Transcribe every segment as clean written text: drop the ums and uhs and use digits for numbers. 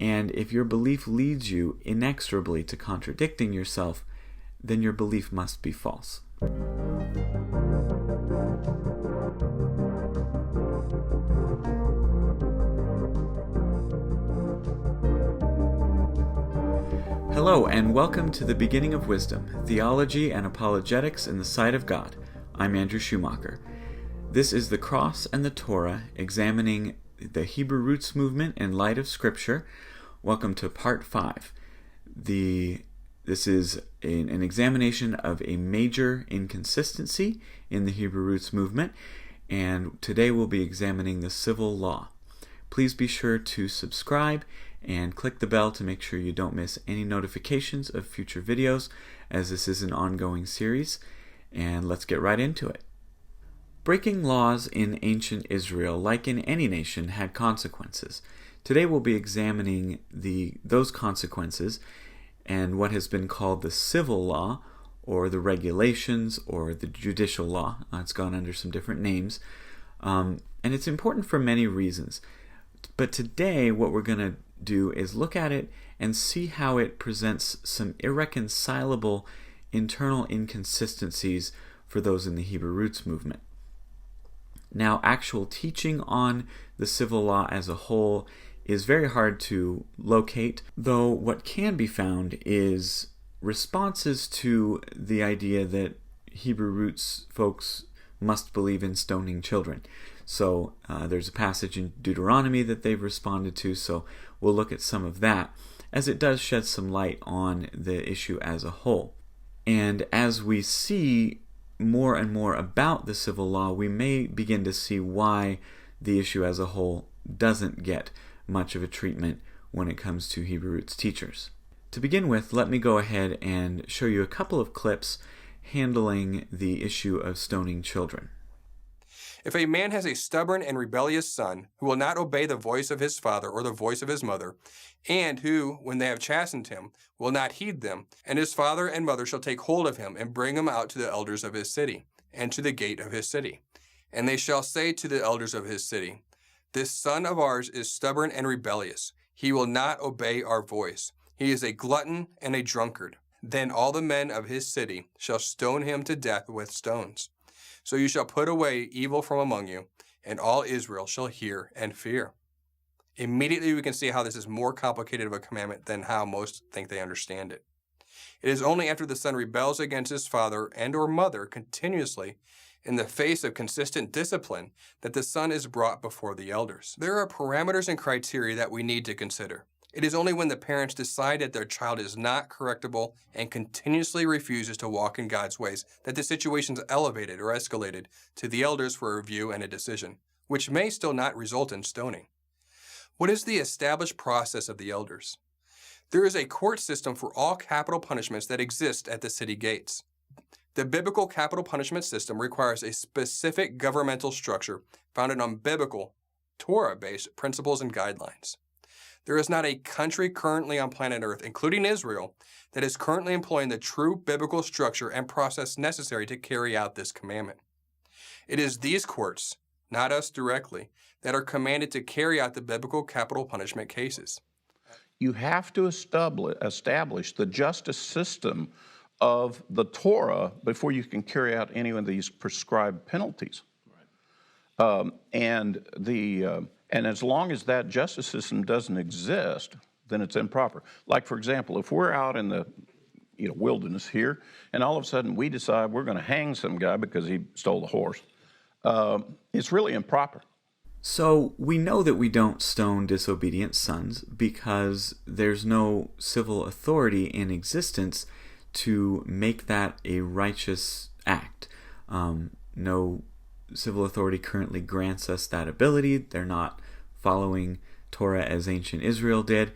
And if your belief leads you inexorably to contradicting yourself, then your belief must be false. Hello, and welcome to the Beginning of Wisdom, Theology and Apologetics in the Sight of God. I'm Andrew Schumacher. This is the Cross and the Torah, examining the Hebrew roots movement in light of Scripture. Welcome to Part 5. This is an examination of a major inconsistency in the Hebrew roots movement, and today we'll be examining the civil law. Please be sure to subscribe and click the bell to make sure you don't miss any notifications of future videos, as this is an ongoing series, and let's get right into it. Breaking laws in ancient Israel, like in any nation, had consequences. Today we'll be examining those consequences and what has been called the civil law, or the regulations, or the judicial law. It's gone under some different names. And it's important for many reasons. But today what we're going to do is look at it and see how it presents some irreconcilable internal inconsistencies for those in the Hebrew roots movement. Now, actual teaching on the civil law as a whole is very hard to locate, though what can be found is responses to the idea that Hebrew roots folks must believe in stoning children. So there's a passage in Deuteronomy that they've responded to, so we'll look at some of that, as it does shed some light on the issue as a whole. And as we see more and more about the civil law, we may begin to see why the issue as a whole doesn't get much of a treatment when it comes to Hebrew roots teachers. To begin with, let me go ahead and show you a couple of clips handling the issue of stoning children. If a man has a stubborn and rebellious son, who will not obey the voice of his father or the voice of his mother, and who, when they have chastened him, will not heed them, and his father and mother shall take hold of him, and bring him out to the elders of his city, and to the gate of his city. And they shall say to the elders of his city, This son of ours is stubborn and rebellious. He will not obey our voice. He is a glutton and a drunkard. Then all the men of his city shall stone him to death with stones. So you shall put away evil from among you, and all Israel shall hear and fear. Immediately we can see how this is more complicated of a commandment than how most think they understand it. It is only after the son rebels against his father and or mother continuously, in the face of consistent discipline, that the son is brought before the elders. There are parameters and criteria that we need to consider. It is only when the parents decide that their child is not correctable and continuously refuses to walk in God's ways that the situation is elevated or escalated to the elders for a review and a decision, which may still not result in stoning. What is the established process of the elders? There is a court system for all capital punishments that exist at the city gates. The biblical capital punishment system requires a specific governmental structure founded on biblical, Torah-based principles and guidelines. There is not a country currently on planet Earth, including Israel, that is currently employing the true biblical structure and process necessary to carry out this commandment. It is these courts, not us directly, that are commanded to carry out the biblical capital punishment cases. You have to establish the justice system of the Torah before you can carry out any of these prescribed penalties. And as long as that justice system doesn't exist, then it's improper. Like, for example, if we're out in the wilderness here, and all of a sudden we decide we're going to hang some guy because he stole the horse, it's really improper. So we know that we don't stone disobedient sons because there's no civil authority in existence to make that a righteous act. No civil authority currently grants us that ability. They're not following Torah as ancient Israel did,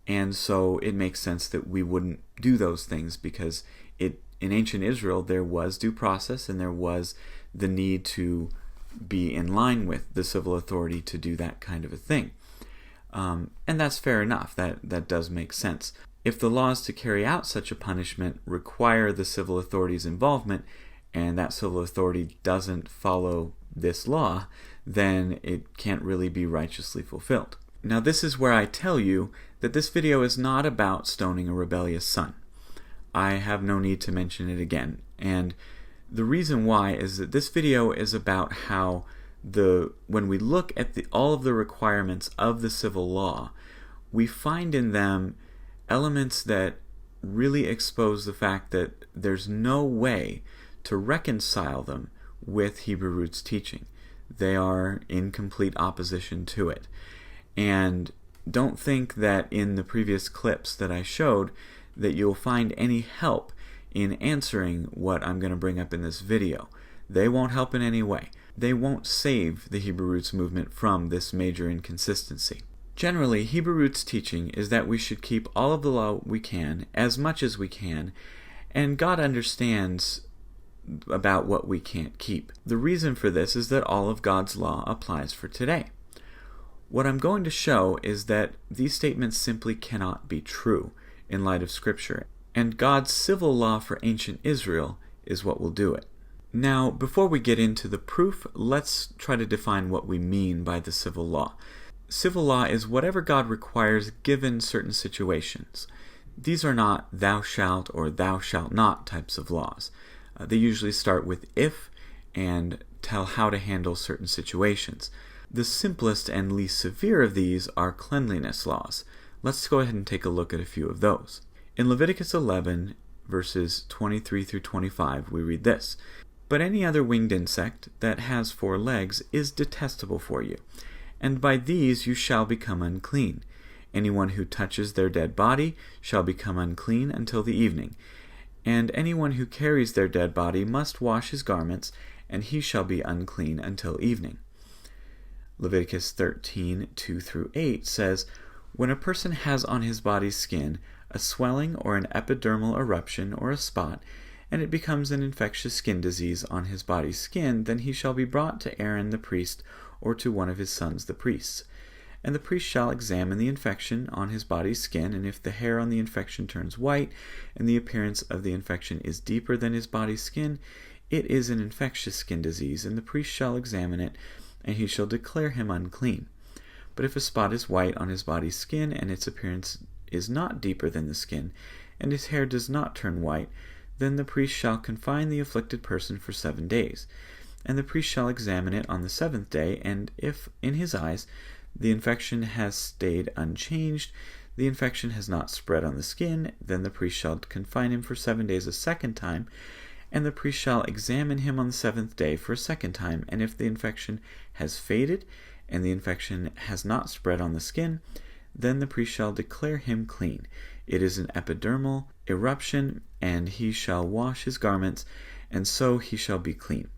and so it makes sense that we wouldn't do those things, because in ancient Israel there was due process and there was the need to be in line with the civil authority to do that kind of a thing. And that's fair enough. That does make sense. If the laws to carry out such a punishment require the civil authority's involvement, and that civil authority doesn't follow this law, then it can't really be righteously fulfilled. Now this is where I tell you that this video is not about stoning a rebellious son. I have no need to mention it again. And the reason why is that this video is about how when we look at all of the requirements of the civil law, we find in them elements that really expose the fact that there's no way to reconcile them with Hebrew roots teaching. They are in complete opposition to it. And don't think that in the previous clips that I showed that you'll find any help in answering what I'm going to bring up in this video. They won't help in any way. They won't save the Hebrew roots movement from this major inconsistency. Generally, Hebrew roots teaching is that we should keep all of the law we can, as much as we can, and God understands about what we can't keep. The reason for this is that all of God's law applies for today. What I'm going to show is that these statements simply cannot be true in light of Scripture, and God's civil law for ancient Israel is what will do it. Now, before we get into the proof, let's try to define what we mean by the civil law. Civil law is whatever God requires given certain situations. These are not thou shalt or thou shalt not types of laws. They usually start with if and tell how to handle certain situations. The simplest and least severe of these are cleanliness laws. Let's go ahead and take a look at a few of those. In Leviticus 11, verses 23 through 25, we read this: "But any other winged insect that has 4 legs is detestable for you, and by these you shall become unclean. Anyone who touches their dead body shall become unclean until the evening. And anyone who carries their dead body must wash his garments, and he shall be unclean until evening." Leviticus 13, 2 through 8 says, "When a person has on his body's skin a swelling or an epidermal eruption or a spot, and it becomes an infectious skin disease on his body's skin, then he shall be brought to Aaron the priest or to one of his sons the priests. And the priest shall examine the infection on his body's skin, and if the hair on the infection turns white, and the appearance of the infection is deeper than his body's skin, it is an infectious skin disease, and the priest shall examine it, and he shall declare him unclean. But if a spot is white on his body's skin, and its appearance is not deeper than the skin, and his hair does not turn white, then the priest shall confine the afflicted person for 7 days. And the priest shall examine it on the 7th day, and if in his eyes the infection has stayed unchanged, the infection has not spread on the skin, then the priest shall confine him for 7 days a second time, and the priest shall examine him on the 7th day for a second time, and if the infection has faded, and the infection has not spread on the skin, then the priest shall declare him clean. It is an epidermal eruption, and he shall wash his garments, and so he shall be clean.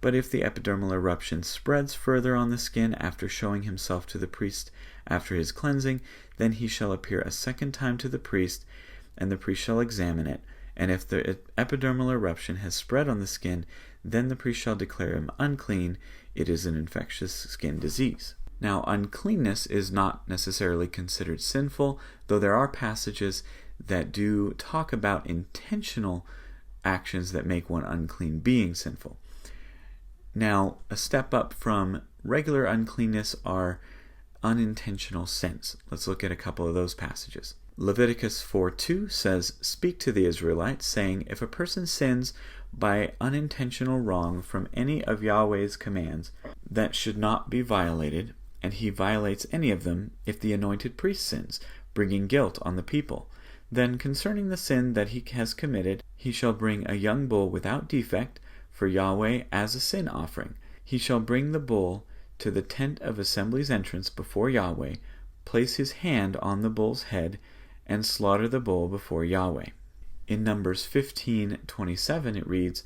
But if the epidermal eruption spreads further on the skin after showing himself to the priest after his cleansing, then he shall appear a second time to the priest, and the priest shall examine it. And if the epidermal eruption has spread on the skin, then the priest shall declare him unclean. It is an infectious skin disease." Now, uncleanness is not necessarily considered sinful, though there are passages that do talk about intentional actions that make one unclean being sinful. Now, a step up from regular uncleanness are unintentional sins. Let's look at a couple of those passages. Leviticus 4:2 says, "Speak to the Israelites, saying, if a person sins by unintentional wrong from any of Yahweh's commands that should not be violated, and he violates any of them, if the anointed priest sins, bringing guilt on the people, then concerning the sin that he has committed, he shall bring a young bull without defect for Yahweh as a sin offering. He shall bring the bull to the tent of assembly's entrance before Yahweh, place his hand on the bull's head, and slaughter the bull before Yahweh." In Numbers 15:27 it reads,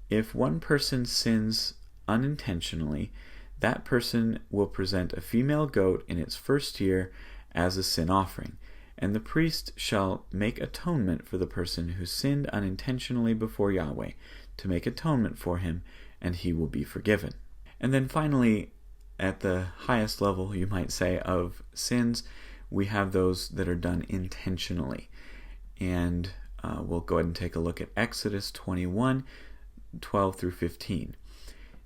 "If one person sins unintentionally, that person will present a female goat in its first year as a sin offering, and the priest shall make atonement for the person who sinned unintentionally before Yahweh, to make atonement for him, and he will be forgiven." And then finally, at the highest level, you might say, of sins, we have those that are done intentionally. And we'll go ahead and take a look at Exodus 21:12 through 15.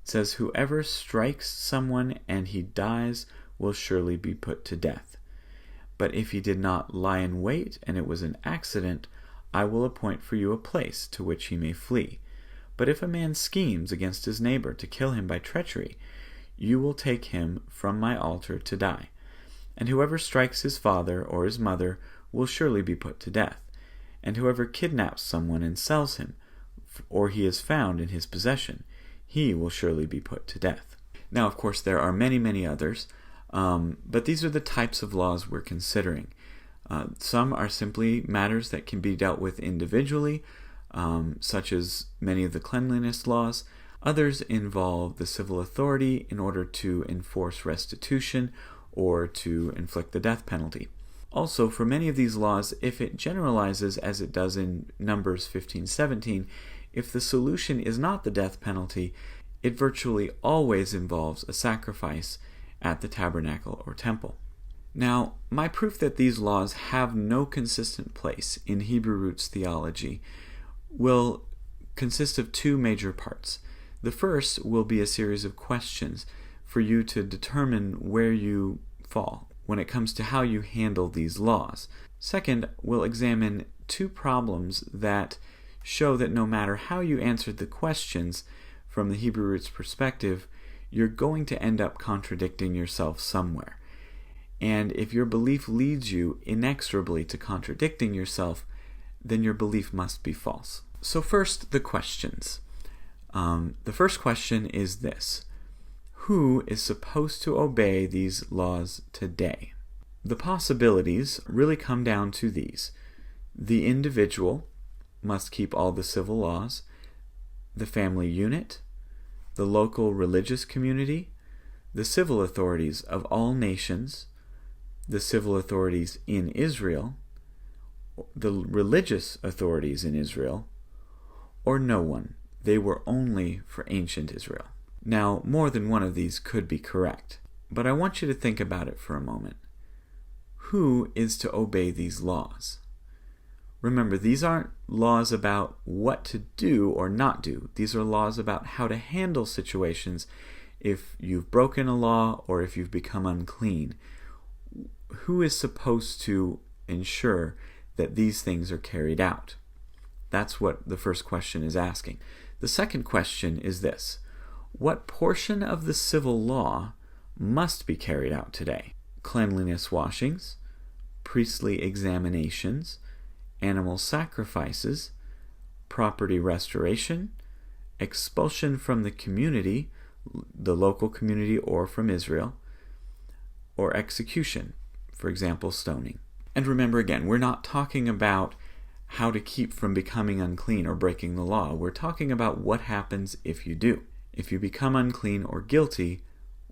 It says, "Whoever strikes someone and he dies will surely be put to death. But if he did not lie in wait, and it was an accident, I will appoint for you a place to which he may flee. But if a man schemes against his neighbor to kill him by treachery, you will take him from my altar to die. And whoever strikes his father or his mother will surely be put to death. And whoever kidnaps someone and sells him, or he is found in his possession, he will surely be put to death. Now, of course, there are many, many others, but these are the types of laws we're considering. Some are simply matters that can be dealt with individually, such as many of the cleanliness laws. Others involve the civil authority in order to enforce restitution or to inflict the death penalty. Also, for many of these laws, if it generalizes as it does in Numbers 15:17, if the solution is not the death penalty, it virtually always involves a sacrifice at the tabernacle or temple. Now, my proof that these laws have no consistent place in Hebrew roots theology will consist of two major parts. The first will be a series of questions for you to determine where you fall when it comes to how you handle these laws. Second, we'll examine two problems that show that no matter how you answered the questions from the Hebrew roots perspective, you're going to end up contradicting yourself somewhere. And if your belief leads you inexorably to contradicting yourself, then your belief must be false. So first, the questions. The first question is this: who is supposed to obey these laws today? The possibilities really come down to these. The individual must keep all the civil laws, the family unit, the local religious community, the civil authorities of all nations, the civil authorities in Israel, the religious authorities in Israel, or no one. They were only for ancient Israel. Now, more than one of these could be correct, but I want you to think about it for a moment. Who is to obey these laws? Remember, these aren't laws about what to do or not do. These are laws about how to handle situations if you've broken a law or if you've become unclean. Who is supposed to ensure that these things are carried out? That's what the first question is asking. The second question is this: what portion of the civil law must be carried out today? Cleanliness washings, priestly examinations, animal sacrifices, property restoration, expulsion from the community, the local community or from Israel, or execution, for example, stoning. And remember again, we're not talking about how to keep from becoming unclean or breaking the law. We're talking about what happens if you do. If you become unclean or guilty,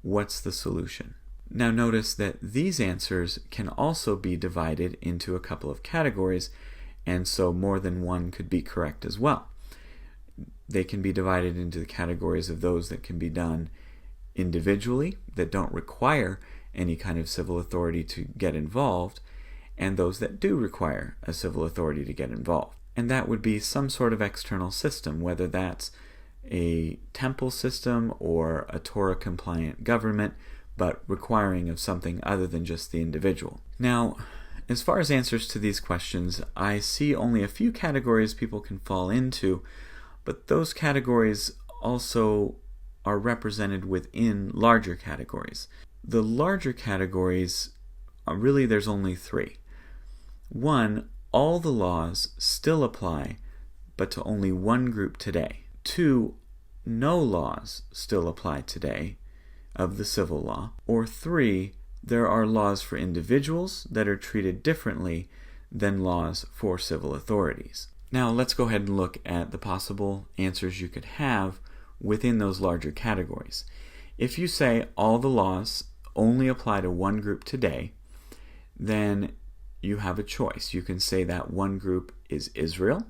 what's the solution? Now notice that these answers can also be divided into a couple of categories, and so more than one could be correct as well. They can be divided into the categories of those that can be done individually, that don't require any kind of civil authority to get involved, and those that do require a civil authority to get involved. And that would be some sort of external system, whether that's a temple system or a Torah-compliant government, but requiring of something other than just the individual. Now, as far as answers to these questions, I see only a few categories people can fall into, but those categories also are represented within larger categories. The larger categories, really there's only three. One, all the laws still apply, but to only one group today. Two, no laws still apply today of the civil law. Or three, there are laws for individuals that are treated differently than laws for civil authorities. Now let's go ahead and look at the possible answers you could have within those larger categories. If you say all the laws only apply to one group today, then you have a choice. You can say that one group is Israel,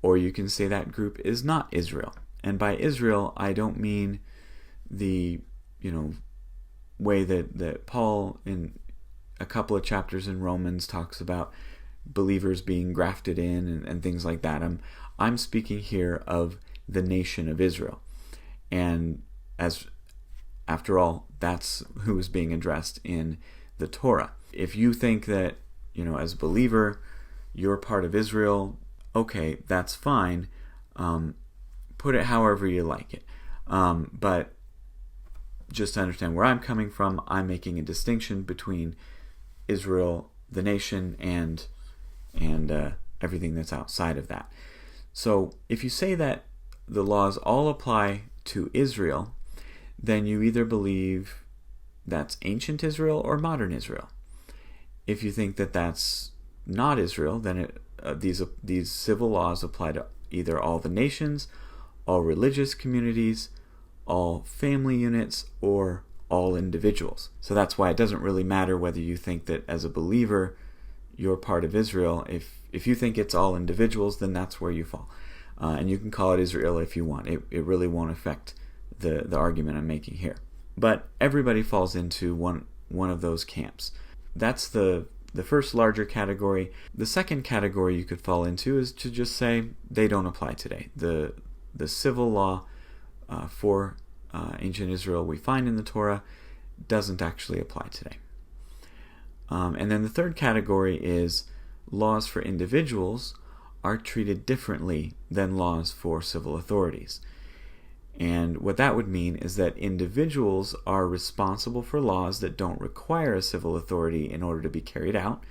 or you can say that group is not Israel. And by Israel, I don't mean the, way that Paul in a couple of chapters in Romans talks about believers being grafted in and things like that. I'm speaking here of the nation of Israel. And as After all, that's who is being addressed in the Torah. If you think that, as a believer, you're part of Israel, okay, that's fine. Put it however you like it. But just to understand where I'm coming from, I'm making a distinction between Israel, the nation, and everything that's outside of that. So if you say that the laws all apply to Israel, then you either believe that's ancient Israel or modern Israel. If you think that that's not Israel, then these civil laws apply to either all the nations, all religious communities, all family units, or all individuals. So that's why it doesn't really matter whether you think that as a believer you're part of Israel. If you think it's all individuals, then that's where you fall. And you can call it Israel if you want. It really won't affect the argument I'm making here. But everybody falls into one of those camps. That's the first larger category. The second category you could fall into is to just say they don't apply today. The civil law for ancient Israel we find in the Torah doesn't actually apply today. And then the third category is laws for individuals are treated differently than laws for civil authorities. And what that would mean is that individuals are responsible for laws that don't require a civil authority in order to be carried out.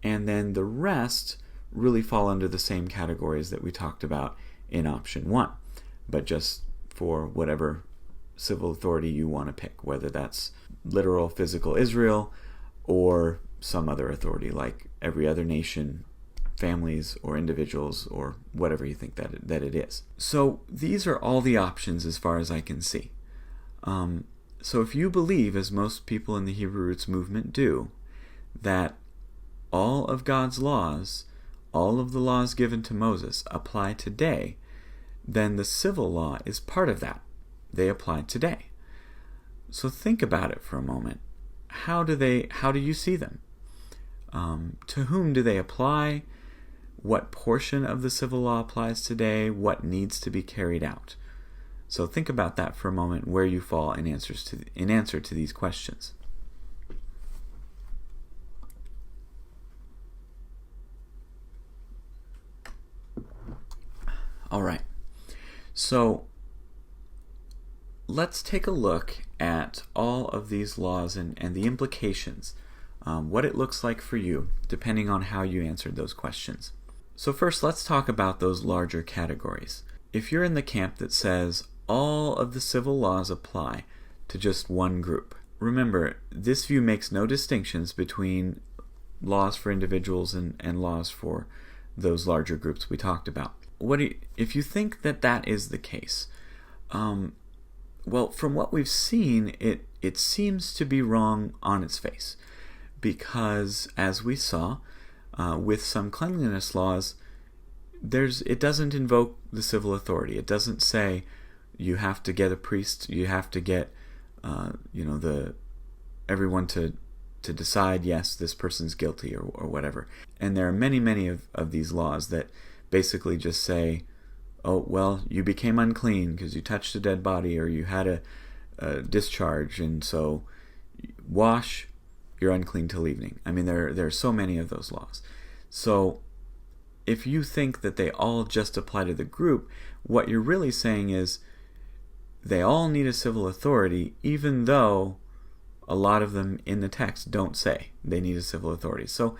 And then the rest really fall under the same categories that we talked about in option 1, but just for whatever civil authority you want to pick, whether that's literal physical Israel or some other authority like every other nation, families, or individuals, or whatever you think that it is. So these are all the options as far as I can see. So if you believe, as most people in the Hebrew Roots movement do, that all of God's laws, all of the laws given to Moses apply today, then the civil law is part of that. They apply today. So think about it for a moment. How do you see them? To whom do they apply? What portion of the civil law applies today? What needs to be carried out? So think about that for a moment, where you fall in answer to these questions. All right. So let's take a look at all of these laws and the implications, what it looks like for you, depending on how you answered those questions. So first, let's talk about those larger categories. If you're in the camp that says all of the civil laws apply to just one group, remember, this view makes no distinctions between laws for individuals and laws for those larger groups we talked about. If you think that is the case, well, from what we've seen, it seems to be wrong on its face, because as we saw with some cleanliness laws, it doesn't invoke the civil authority. It doesn't say you have to get a priest, you have to get everyone to decide, yes, this person's guilty or whatever. And there are many of these laws that basically just say, oh, well, you became unclean because you touched a dead body or you had a discharge, and so wash, you're unclean till evening. I mean, there are so many of those laws. So if you think that they all just apply to the group, what you're really saying is they all need a civil authority, even though a lot of them in the text don't say they need a civil authority. So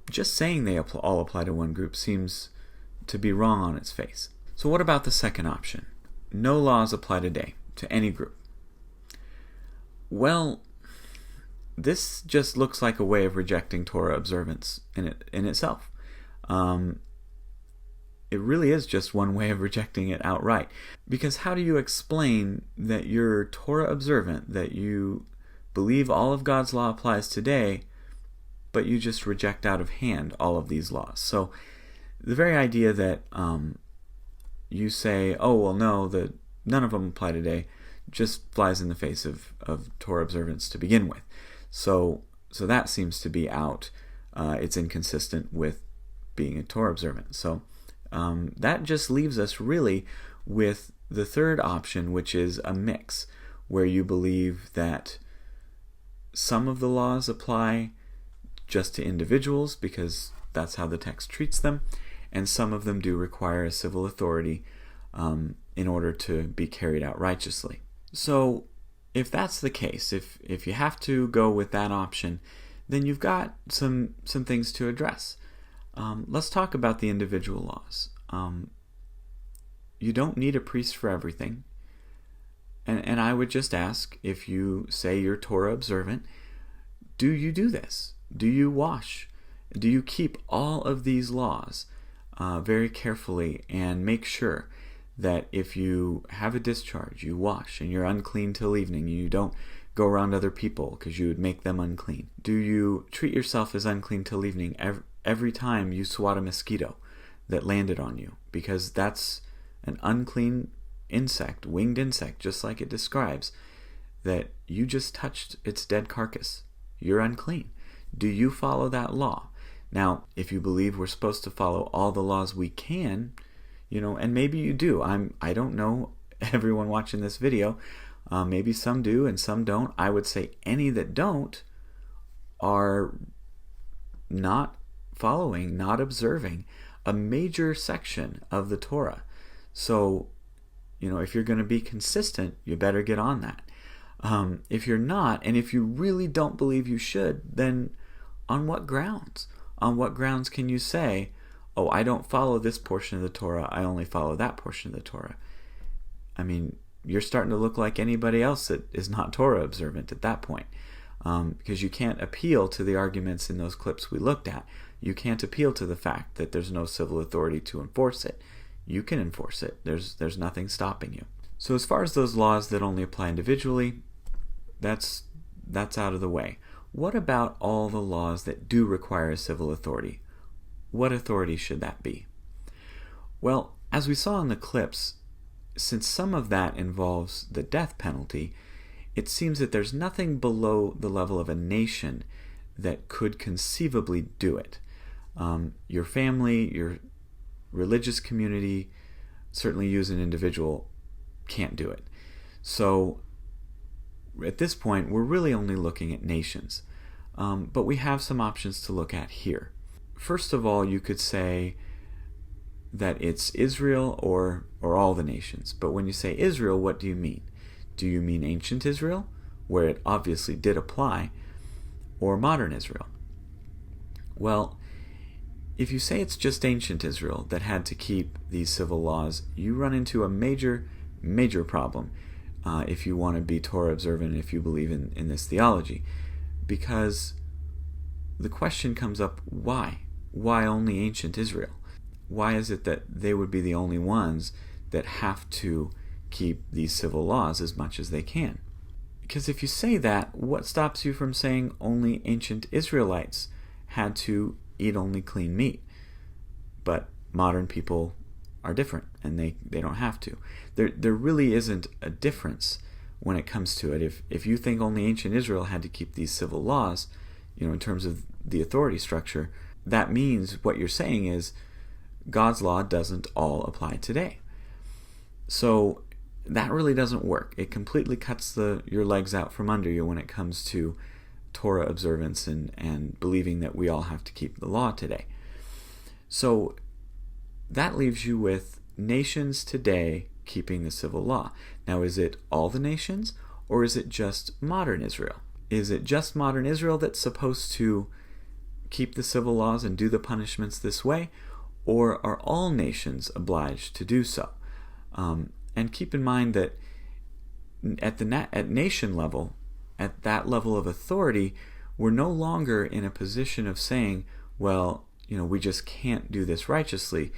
just saying they all apply to one group seems to be wrong on its face. So what about the second option? No laws apply today to any group. Well, this just looks like a way of rejecting Torah observance in itself. It really is just one way of rejecting it outright. Because how do you explain that you're Torah observant, that you believe all of God's law applies today, but you just reject out of hand all of these laws? So the very idea that you say, oh, well, no, none of them apply today, just flies in the face of Torah observance to begin with. So that seems to be out. It's inconsistent with being a Torah observant. So that just leaves us really with the third option, which is a mix, where you believe that some of the laws apply just to individuals because that's how the text treats them, and some of them do require a civil authority in order to be carried out righteously. So if that's the case, if you have to go with that option, then you've got some things to address. Let's talk about the individual laws. You don't need a priest for everything. And I would just ask, if you say you're Torah observant, do you do this? Do you wash? Do you keep all of these laws very carefully and make sure that if you have a discharge, you wash, and you're unclean till evening, you don't go around other people because you would make them unclean? Do you treat yourself as unclean till evening every time you swat a mosquito that landed on you? Because that's an unclean insect, winged insect, just like it describes, that you just touched its dead carcass. You're unclean. Do you follow that law? Now, if you believe we're supposed to follow all the laws we can, and maybe you do. I don't know everyone watching this video. Maybe some do and some don't. I would say any that don't are not following, not observing a major section of the Torah. So, if you're going to be consistent, you better get on that. If you're not, and if you really don't believe you should, then on what grounds? On what grounds can you say, oh, I don't follow this portion of the Torah, I only follow that portion of the Torah? I mean, you're starting to look like anybody else that is not Torah observant at that point, because you can't appeal to the arguments in those clips we looked at. You can't appeal to the fact that there's no civil authority to enforce it. You can enforce it. There's nothing stopping you. So as far as those laws that only apply individually, that's out of the way. What about all the laws that do require a civil authority? What authority should that be? Well, as we saw in the clips, since some of that involves the death penalty, it seems that there's nothing below the level of a nation that could conceivably do it. Your family, your religious community, certainly you as an individual can't do it. So at this point, we're really only looking at nations. But we have some options to look at here. First of all, you could say that it's Israel or all the nations. But when you say Israel, what do you mean? Do you mean ancient Israel, where it obviously did apply, or modern Israel? Well, if you say it's just ancient Israel that had to keep these civil laws, you run into a major problem if you want to be Torah observant, if you believe in this theology. Because the question comes up, why? Why only ancient Israel? Why is it that they would be the only ones that have to keep these civil laws as much as they can? Because if you say that, what stops you from saying only ancient Israelites had to eat only clean meat? But modern people are different, and they don't have to. There really isn't a difference when it comes to it. If you think only ancient Israel had to keep these civil laws, in terms of the authority structure, that means what you're saying is God's law doesn't all apply today. So that really doesn't work. It completely cuts your legs out from under you when it comes to Torah observance and believing that we all have to keep the law today. So that leaves you with nations today keeping the civil law. Now, is it all the nations, or is it just modern Israel? Is it just modern Israel that's supposed to keep the civil laws and do the punishments this way, or are all nations obliged to do so? And keep in mind that at nation level, at that level of authority, we're no longer in a position of saying, well, we just can't do this righteously,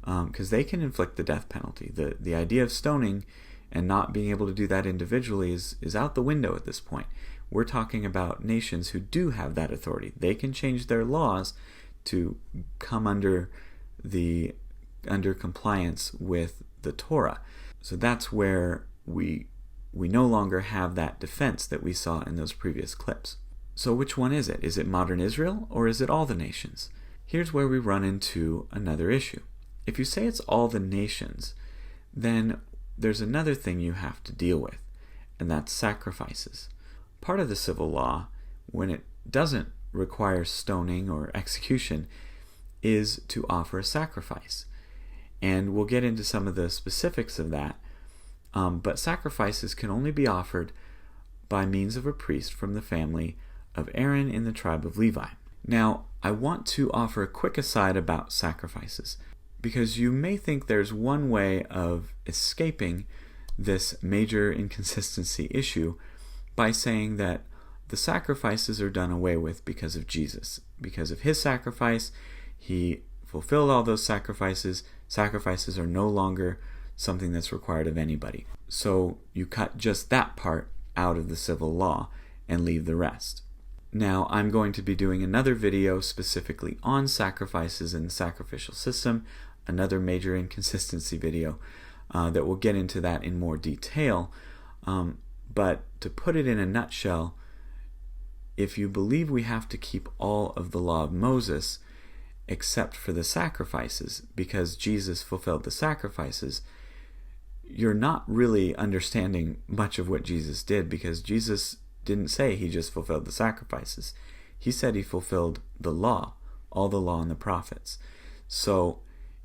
because they can inflict the death penalty. The idea of stoning and not being able to do that individually is out the window at this point. We're talking about nations who do have that authority. They can change their laws to come under compliance with the Torah. So that's where we no longer have that defense that we saw in those previous clips. So which one is it? Is it modern Israel, or is it all the nations? Here's where we run into another issue. If you say it's all the nations, then there's another thing you have to deal with, and that's sacrifices. Part of the civil law, when it doesn't require stoning or execution, is to offer a sacrifice. And we'll get into some of the specifics of that, but sacrifices can only be offered by means of a priest from the family of Aaron in the tribe of Levi. Now, I want to offer a quick aside about sacrifices, because you may think there's one way of escaping this major inconsistency issue by saying that the sacrifices are done away with because of Jesus. Because of his sacrifice, he fulfilled all those sacrifices. Sacrifices are no longer something that's required of anybody. So you cut just that part out of the civil law and leave the rest. Now, I'm going to be doing another video specifically on sacrifices in the sacrificial system, another major inconsistency video that will get into that in more detail. But to put it in a nutshell, if you believe we have to keep all of the law of Moses except for the sacrifices because Jesus fulfilled the sacrifices, you're not really understanding much of what Jesus did, because Jesus didn't say he just fulfilled the sacrifices. He said he fulfilled the law, all the law and the prophets. So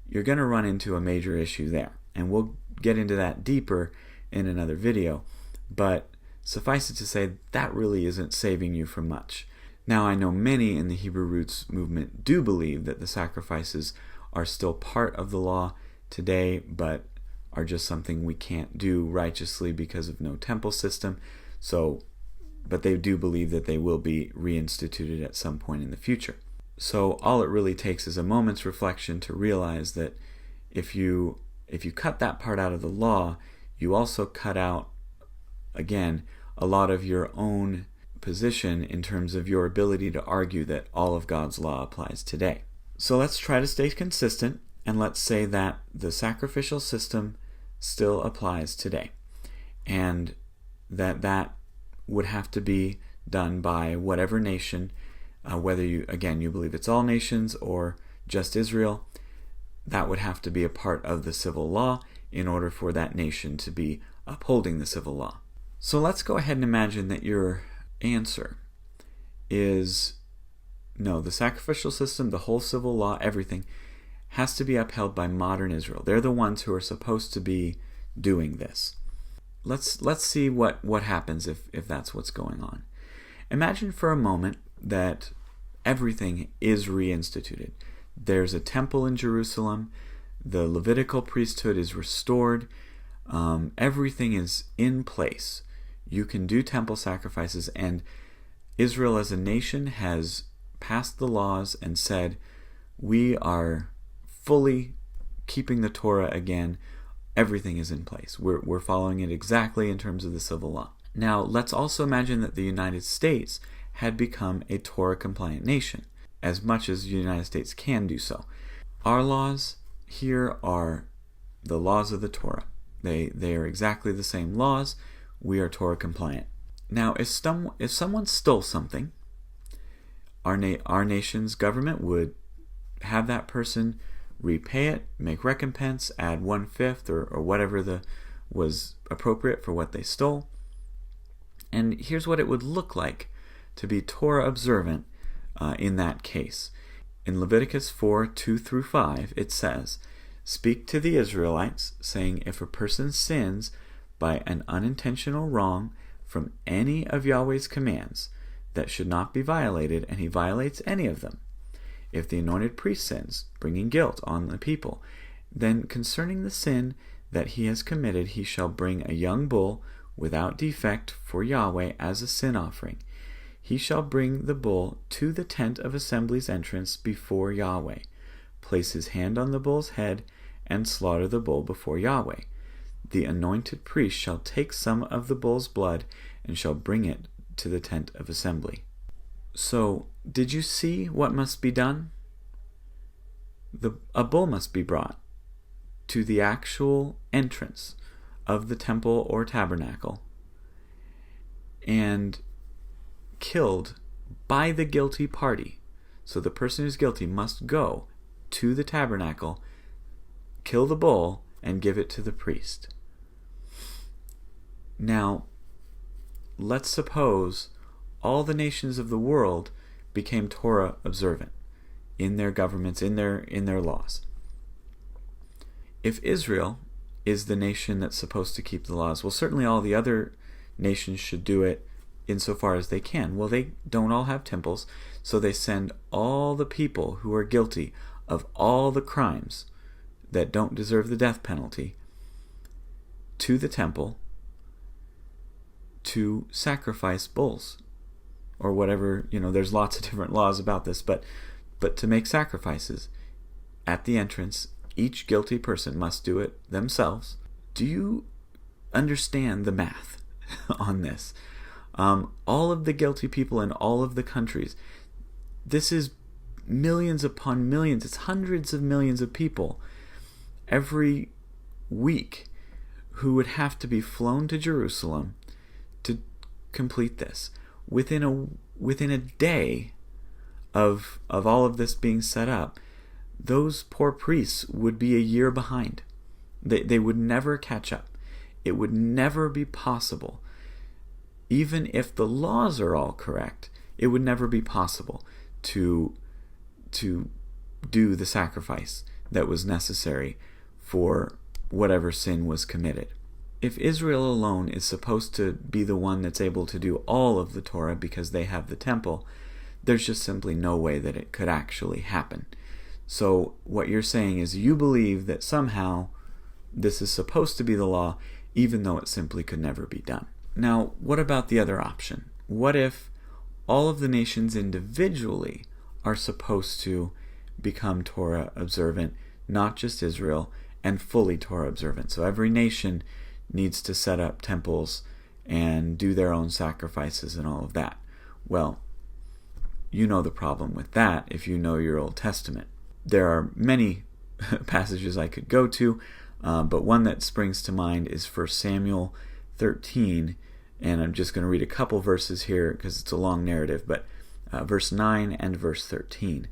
you're going to run into a major issue there, and we'll get into that deeper in another video. But suffice it to say, that really isn't saving you from much. Now, I know many in the Hebrew Roots movement do believe that the sacrifices are still part of the law today, but are just something we can't do righteously because of no temple system. But they do believe that they will be reinstituted at some point in the future. So all it really takes is a moment's reflection to realize that if you cut that part out of the law, you also cut out, again, a lot of your own position in terms of your ability to argue that all of God's law applies today. So let's try to stay consistent, and let's say that the sacrificial system still applies today, and that would have to be done by whatever nation, whether you believe it's all nations or just Israel. That would have to be a part of the civil law in order for that nation to be upholding the civil law. So let's go ahead and imagine that your answer is no, the sacrificial system, the whole civil law, everything has to be upheld by modern Israel. They're the ones who are supposed to be doing this. Let's see what happens if that's what's going on. Imagine for a moment that everything is reinstituted. There's a temple in Jerusalem. The Levitical priesthood is restored. Everything is in place. You can do temple sacrifices, and Israel as a nation has passed the laws and said, we are fully keeping the Torah again. Everything is in place. We're following it exactly in terms of the civil law. Now, let's also imagine that the United States had become a Torah-compliant nation, as much as the United States can do so. Our laws here are the laws of the Torah. They are exactly the same laws. We are Torah-compliant. Now, if someone stole something, our nation's government would have that person repay it, make recompense, add 1/5 or whatever was appropriate for what they stole. And here's what it would look like to be Torah observant in that case. In Leviticus 4:2-5, it says, "Speak to the Israelites, saying, if a person sins by an unintentional wrong from any of Yahweh's commands that should not be violated, and he violates any of them, if the anointed priest sins, bringing guilt on the people, then concerning the sin that he has committed, he shall bring a young bull without defect for Yahweh as a sin offering. He shall bring the bull to the tent of assembly's entrance before Yahweh, place his hand on the bull's head, and slaughter the bull before Yahweh. The anointed priest shall take some of the bull's blood and shall bring it to the tent of assembly." So, did you see what must be done? A bull must be brought to the actual entrance of the temple or tabernacle and killed by the guilty party. So the person who's guilty must go to the tabernacle, kill the bull, and give it to the priest. Now, let's suppose all the nations of the world became Torah observant in their governments, in their laws. If Israel is the nation that's supposed to keep the laws, well, certainly all the other nations should do it insofar as they can. Well, they don't all have temples, so they send all the people who are guilty of all the crimes that don't deserve the death penalty to the temple to sacrifice bulls or whatever. There's lots of different laws about this, but to make sacrifices at the entrance. Each guilty person must do it themselves. Do you understand the math on this? All of the guilty people in all of the countries, this is millions upon millions. It's hundreds of millions of people every week who would have to be flown to Jerusalem to complete this. Within a day of all of this being set up, those poor priests would be a year behind. They would never catch up. It would never be possible. Even if the laws are all correct, it would never be possible to do the sacrifice that was necessary for whatever sin was committed. If Israel alone is supposed to be the one that's able to do all of the Torah because they have the temple, there's just simply no way that it could actually happen. So what you're saying is you believe that somehow this is supposed to be the law, even though it simply could never be done. Now, what about the other option? What if all of the nations individually are supposed to become Torah observant, not just Israel, and fully Torah observant? So every nation needs to set up temples and do their own sacrifices and all of that. Well, you know the problem with that if you know your Old Testament. There are many passages I could go to, but one that springs to mind is 1 Samuel 13, and I'm just going to read a couple verses here because it's a long narrative, but verse 9 and verse 13.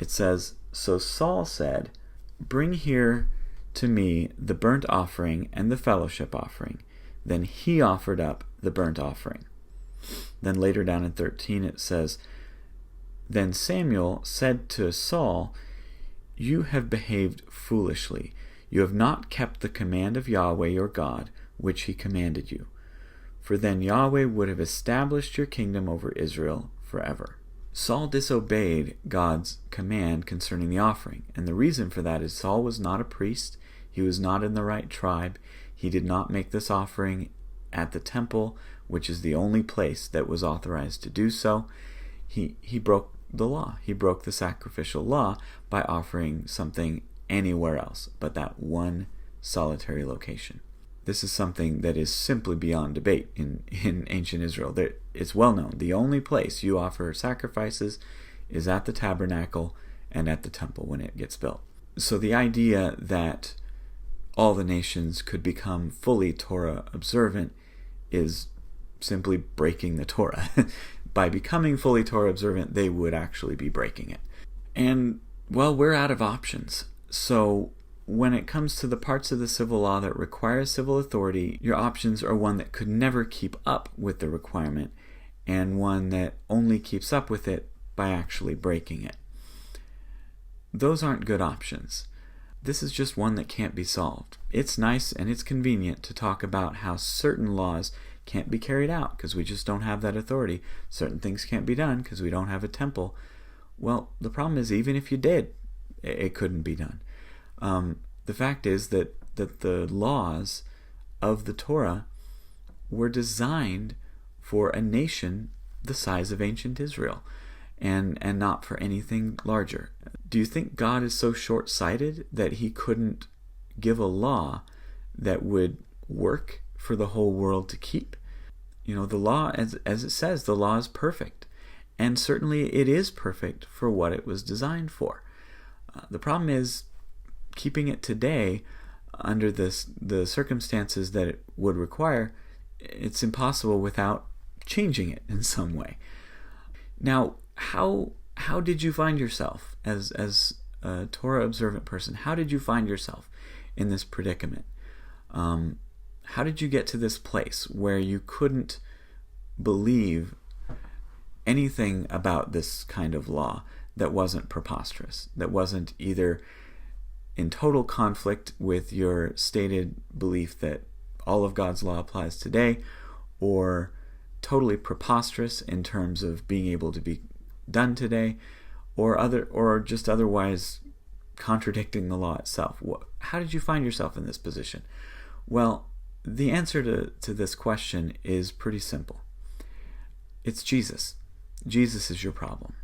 It says, "So Saul said, 'Bring here to me the burnt offering and the fellowship offering.' Then he offered up the burnt offering." Then later down in 13 it says, "Then Samuel said to Saul, 'You have behaved foolishly. You have not kept the command of Yahweh your God, which he commanded you. For then Yahweh would have established your kingdom over Israel forever.'" Saul disobeyed God's command concerning the offering, and the reason for that is Saul was not a priest. He was not in the right tribe. He did not make this offering at the temple, which is the only place that was authorized to do so. He broke the law. He broke the sacrificial law by offering something anywhere else but that one solitary location. This is something that is simply beyond debate in ancient Israel. It's well known. The only place you offer sacrifices is at the tabernacle and at the temple when it gets built. So the idea that all the nations could become fully Torah observant is simply breaking the Torah. By becoming fully Torah observant, they would actually be breaking it. And, well, we're out of options. So when it comes to the parts of the civil law that require civil authority, your options are one that could never keep up with the requirement and one that only keeps up with it by actually breaking it. Those aren't good options. This is just one that can't be solved. It's nice and it's convenient to talk about how certain laws can't be carried out because we just don't have that authority. Certain things can't be done because we don't have a temple. Well, the problem is even if you did, it couldn't be done. The fact is that the laws of the Torah were designed for a nation the size of ancient Israel and not for anything larger. Do you think God is so short-sighted that he couldn't give a law that would work for the whole world to keep? The law, as it says, the law is perfect. And certainly it is perfect for what it was designed for. The problem is keeping it today under the circumstances that it would require. It's impossible without changing it in some way. Now, how did you find yourself as a Torah observant person? How did you find yourself in this predicament? How did you get to this place where you couldn't believe anything about this kind of law that wasn't preposterous, that wasn't either in total conflict with your stated belief that all of God's law applies today, or totally preposterous in terms of being able to be done today, or just otherwise contradicting the law itself. How did you find yourself in this position? Well, the answer to this question is pretty simple. It's Jesus. Jesus is your problem.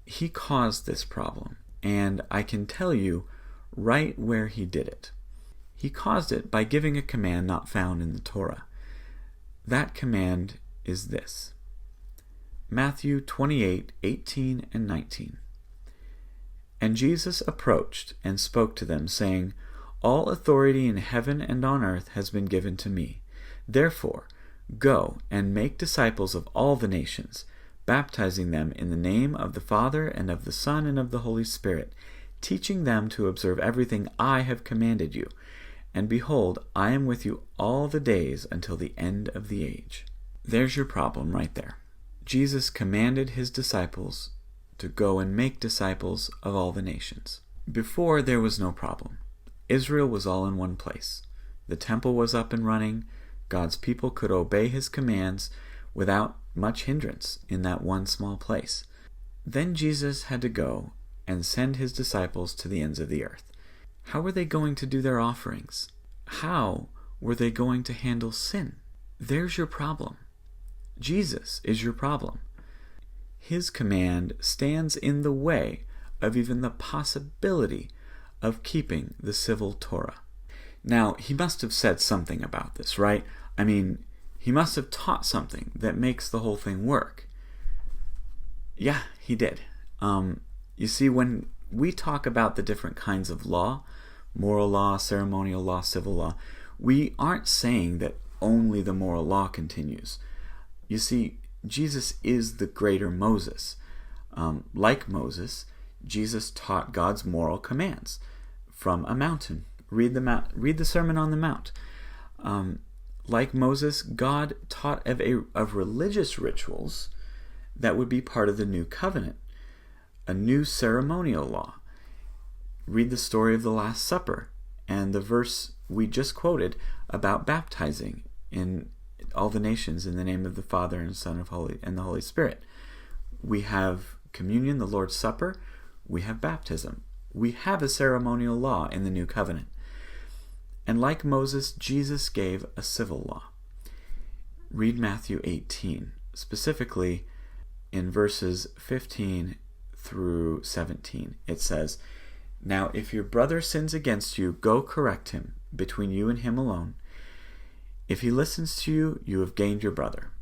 He caused this problem, and I can tell you right where he did it. He caused it by giving a command not found in the Torah. That command is this. Matthew 28:18 and 19. And Jesus approached and spoke to them, saying, All authority in heaven and on earth has been given to me. Therefore, go and make disciples of all the nations, baptizing them in the name of the Father and of the Son and of the Holy Spirit, teaching them to observe everything I have commanded you. And behold, I am with you all the days until the end of the age. There's your problem right there. Jesus commanded his disciples to go and make disciples of all the nations. Before, there was no problem. Israel was all in one place. The temple was up and running. God's people could obey his commands without much hindrance in that one small place. Then Jesus had to go and send his disciples to the ends of the earth. How were they going to do their offerings? How were they going to handle sin? There's your problem. Jesus is your problem. His command stands in the way of even the possibility of keeping the civil Torah. Now, he must have said something about this, right? I mean, he must have taught something that makes the whole thing work. Yeah, he did. You see, when we talk about the different kinds of law, moral law, ceremonial law, civil law, we aren't saying that only the moral law continues. You see, Jesus is the greater Moses. Like Moses, Jesus taught God's moral commands from a mountain. Read the Sermon on the Mount. Like Moses, God taught of religious rituals that would be part of the new covenant, a new ceremonial law. Read the story of the Last Supper and the verse we just quoted about baptizing in all the nations in the name of the Father and Son and the Holy Spirit. We have communion, the Lord's Supper. We have baptism. We have a ceremonial law in the new covenant. And like Moses, Jesus gave a civil law. Read Matthew 18, specifically in verses 15 through 17. It says, Now if your brother sins against you, go correct him between you and him alone. If he listens to you, you have gained your brother.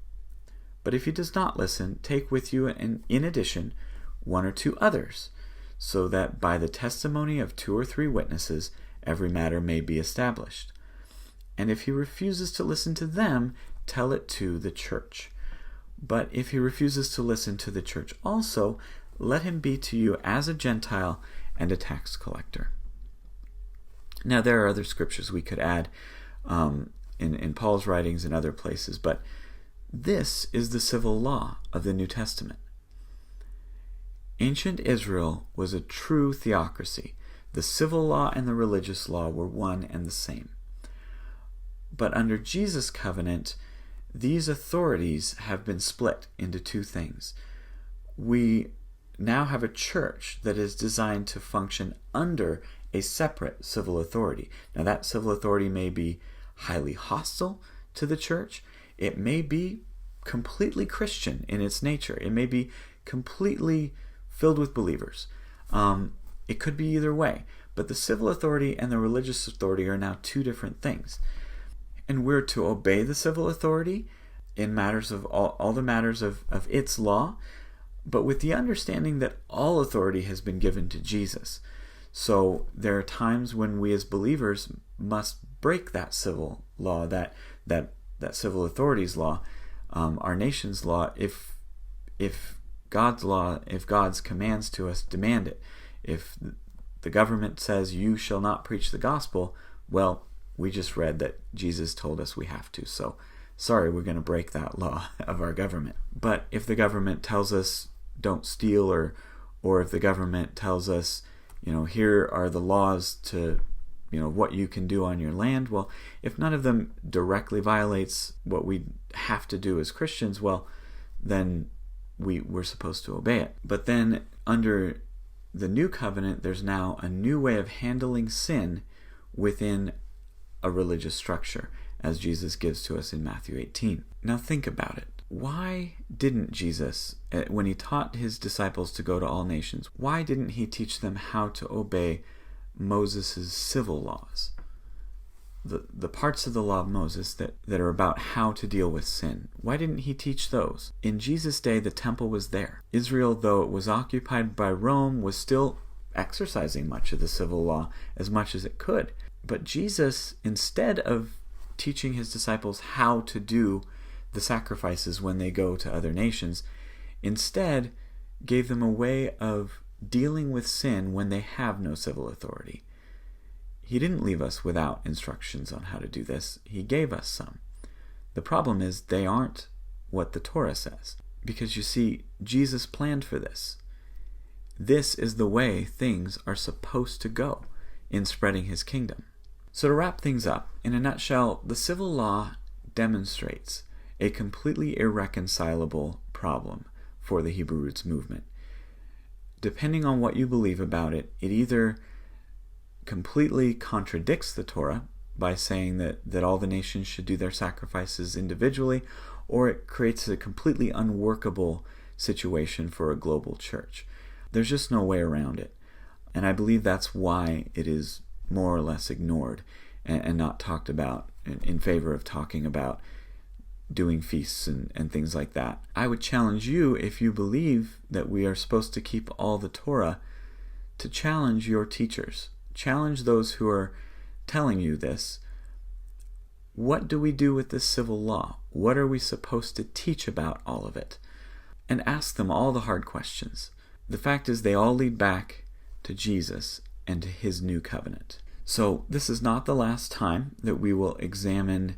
But if he does not listen, take with you in addition 1 or 2 others, so that by the testimony of 2 or 3 witnesses every matter may be established. And if he refuses to listen to them, tell it to the church. But if he refuses to listen to the church also, let him be to you as a Gentile and a tax collector. Now there are other scriptures we could add in Paul's writings and other places, but this is the civil law of the New Testament. Ancient Israel was a true theocracy. The civil law and the religious law were one and the same. But under Jesus' covenant, these authorities have been split into 2 things. We now have a church that is designed to function under a separate civil authority. Now that civil authority may be highly hostile to the church. It may be completely Christian in its nature. It may be completely filled with believers. It could be either way. But the civil authority and the religious authority are now 2 different things. And we're to obey the civil authority in matters of all the matters of its law, but with the understanding that all authority has been given to Jesus. So there are times when we as believers must break that civil law, that civil authority's law, our nation's law, if God's law, if God's commands to us demand it. If the government says you shall not preach the gospel, well, we just read that Jesus told us we have to, so sorry, we're going to break that law of our government. But if the government tells us don't steal, or if the government tells us, here are the laws to, what you can do on your land, well, if none of them directly violates what we have to do as Christians, well, then we're supposed to obey it. But then under the new covenant, there's now a new way of handling sin within a religious structure, as Jesus gives to us in Matthew 18. Now think about it. Why didn't Jesus, when he taught his disciples to go to all nations, why didn't he teach them how to obey Moses' civil laws? The parts of the law of Moses that are about how to deal with sin. Why didn't he teach those? In Jesus' day, the temple was there. Israel, though it was occupied by Rome, was still exercising much of the civil law as much as it could. But Jesus, instead of teaching his disciples how to do the sacrifices when they go to other nations, instead gave them a way of dealing with sin when they have no civil authority. He didn't leave us without instructions on how to do this. He gave us some. The problem is they aren't what the Torah says. Because you see, Jesus planned for this. This is the way things are supposed to go in spreading his kingdom. So to wrap things up, in a nutshell, the civil law demonstrates a completely irreconcilable problem for the Hebrew Roots movement. Depending on what you believe about it, it either completely contradicts the Torah by saying that all the nations should do their sacrifices individually, or it creates a completely unworkable situation for a global church. There's just no way around it. And I believe that's why it is more or less ignored and not talked about in favor of talking about doing feasts and things like that. I would challenge you, if you believe that we are supposed to keep all the Torah, to challenge your teachers. Challenge those who are telling you this. What do we do with this civil law? What are we supposed to teach about all of it? And ask them all the hard questions. The fact is, they all lead back to Jesus and to his new covenant. So this is not the last time that we will examine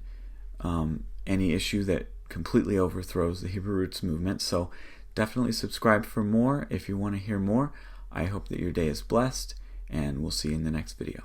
any issue that completely overthrows the Hebrew Roots movement. So definitely subscribe for more if you want to hear more. I hope that your day is blessed, and we'll see you in the next video.